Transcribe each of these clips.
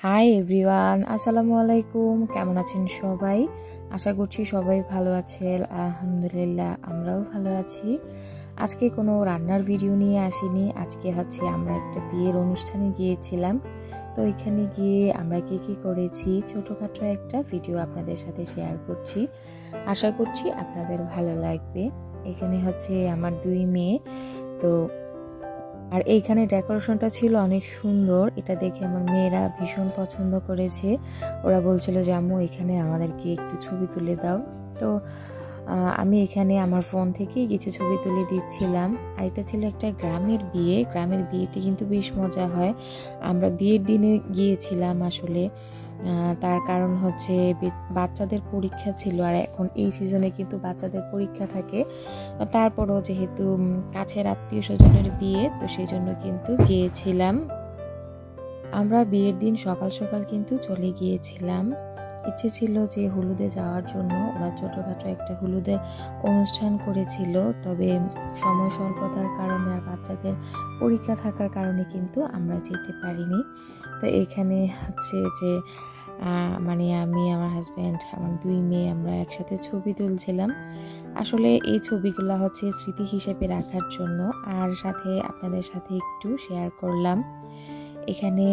Hi everyone, আসসালামু আলাইকুম। কেমন আছেন সবাই? আশা করছি সবাই ভালো আছেন। আলহামদুলিল্লাহ, আমরাও ভালো আছি। আজকে কোনো রান্নার ভিডিও নিয়ে আসিনি। আজকে হচ্ছে আমরা একটা বিয়ের অনুষ্ঠানে গিয়েছিলাম। তো এখানে গিয়ে আমরা কি করেছি ছোটোখাটো একটা ভিডিও আপনাদের সাথে শেয়ার করছি। আশা করছি আপনাদের ভালো লাগবে। এখানে হচ্ছে আমার 2 মেয়ে। তো আর এইখানে ডেকোরেশনটা ছিল অনেক সুন্দর। এটা দেখে আমার মেয়েরা ভীষণ পছন্দ করেছে। ওরা বলছিল যে আম্মু এখানে আমাদেরকে একটু ছবি তুলে দাও। তো আমি এখানে আমার ফোন থেকেই কিছু ছবি তুলে দিচ্ছিলাম। আর এটা ছিল একটা গ্রামের বিয়ে। গ্রামের বিয়েতে কিন্তু বেশ মজা হয়। আমরা বিয়ের দিনে গিয়েছিলাম আসলে। তার কারণ হচ্ছে বাচ্চাদের পরীক্ষা ছিল, আর এখন এই সিজনে কিন্তু বাচ্চাদের পরীক্ষা থাকে। তারপরও যেহেতু কাছের আত্মীয় স্বজনের বিয়ে, তো সেই জন্য কিন্তু গিয়েছিলাম। আমরা বিয়ের দিন সকাল সকাল কিন্তু চলে গিয়েছিলাম। ইচ্ছে ছিল যে হলুদে যাওয়ার জন্য। ওরা ছোটোখাটো একটা হলুদের অনুষ্ঠান করেছিল, তবে সময় স্বল্পতার কারণে আর বাচ্চাদের পরীক্ষা থাকার কারণে কিন্তু আমরা যেতে পারিনি। তো এখানে হচ্ছে যে আমি, আমার হাজব্যান্ড, আমার 2 মেয়ে আমরা একসাথে ছবি তুলছিলাম। আসলে এই ছবিগুলো হচ্ছে স্মৃতি হিসেবে রাখার জন্য, আর সাথে আপনাদের সাথে একটু শেয়ার করলাম। এখানে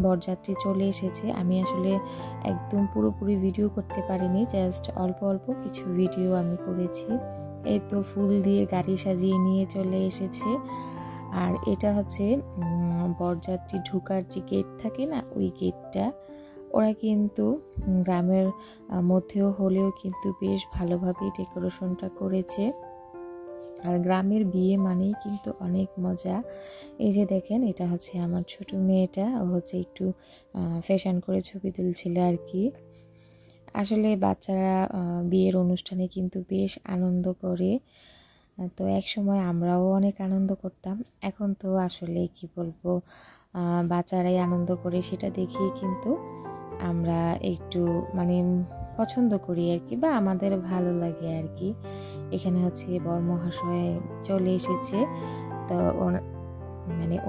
বরযাত্রী চলে এসেছে। আমি আসলে একদম পুরোপুরি ভিডিও করতে পারিনি, জাস্ট অল্প অল্প কিছু ভিডিও আমি করেছি। এই তো ফুল দিয়ে গাড়ি সাজিয়ে নিয়ে চলে এসেছে। আর এটা হচ্ছে বরযাত্রী ঢোকার যে গেট থাকে না, ওই গেটটা। ওরা কিন্তু গ্রামের মধ্যেও হলেও কিন্তু বেশ ভালোভাবেই ডেকোরেশনটা করেছে। আর গ্রামের বিয়ে মানেই কিন্তু অনেক মজা। এই যে দেখেন, এটা হচ্ছে আমার ছোট মেয়েটা। ও হচ্ছে একটু ফ্যাশন করে ছবি তুলছিল আর কি। আসলে বাচ্চারা বিয়ের অনুষ্ঠানে কিন্তু বেশ আনন্দ করে। তো এক সময় আমরাও অনেক আনন্দ করতাম। এখন তো আসলে কি বলবো, বাচ্চারাই আনন্দ করে সেটা দেখেই কিন্তু আমরা একটু পছন্দ করি আর কি, বা আমাদের ভালো লাগে আর কি। এখানে হচ্ছে বরমহাশয় চলে এসেছে। তো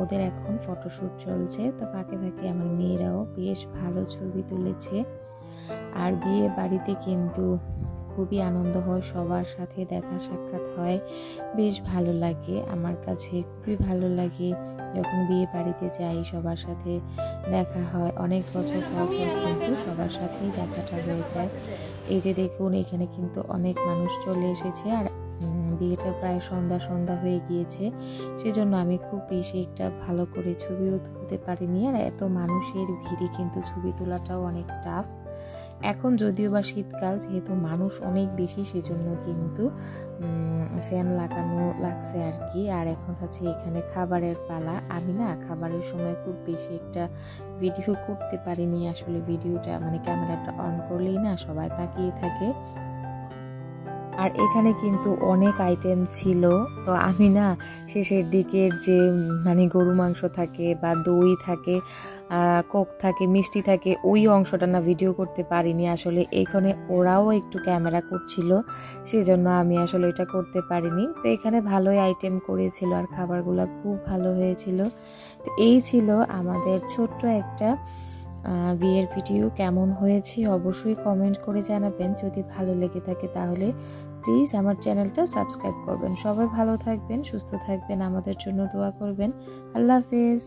ওদের এখন ফটোশ্যুট চলছে। তো ফাঁকে ফাঁকে আমার মেয়েরাও বেশ ভালো ছবি তুলেছে। আর বিয়ে বাড়িতে কিন্তু খুবই আনন্দ হয়, সবার সাথে দেখা সাক্ষাৎ হয়, বেশ ভালো লাগে। আমার কাছে খুবই ভালো লাগে যখন বিয়ে বাড়িতে যাই, সবার সাথে দেখা হয়। অনেক বছর পর কিন্তু সবার সাথেই দেখাটা হয়ে যায়। এই যে দেখুন, এখানে কিন্তু অনেক মানুষ চলে এসেছে। আর বিয়েটা প্রায় সন্ধ্যা হয়ে গিয়েছে, সেজন্য আমি খুব বেশি একটা ভালো করে ছবিও তুলতে পারিনি। আর এত মানুষের ভিড়ে কিন্তু ছবি তোলাটাও অনেক টাফ। এখন যদিও বা শীতকাল, যেহেতু মানুষ অনেক বেশি, সেজন্য কিন্তু ফ্যান লাগানো লাগছে আর কি। আর এখন হচ্ছে এখানে খাবারের পালা। আমি না খাবারের সময় খুব বেশি একটা ভিডিও করতে পারিনি। আসলে ভিডিওটা ক্যামেরাটা অন করলেই না সবাই তাকিয়ে থাকে। আর এখানে কিন্তু অনেক আইটেম ছিল। তো আমি না শেষের দিকের যে গরু মাংস থাকে বা দই থাকে, কোক থাকে, মিষ্টি থাকে, ওই অংশটা না ভিডিও করতে পারিনি। আসলে এখানে ওরাও একটু ক্যামেরা করছিল, সেজন্য আমি আসলে এটা করতে পারিনি। তো এখানে ভালোই আইটেম করেছিল, আর খাবারগুলো খুব ভালো হয়েছিল। তো এই ছিল আমাদের ছোট্ট একটা বিয়ের ভিডিও। কেমন হয়েছে অবশ্যই কমেন্ট করে জানাবেন। যদি ভালো লেগে থাকে তাহলে প্লিজ আমার চ্যানেলটা সাবস্ক্রাইব করবেন। সবাই ভালো থাকবেন, সুস্থ থাকবেন, আমাদের জন্য দোয়া করবেন। আল্লাহ হাফেজ।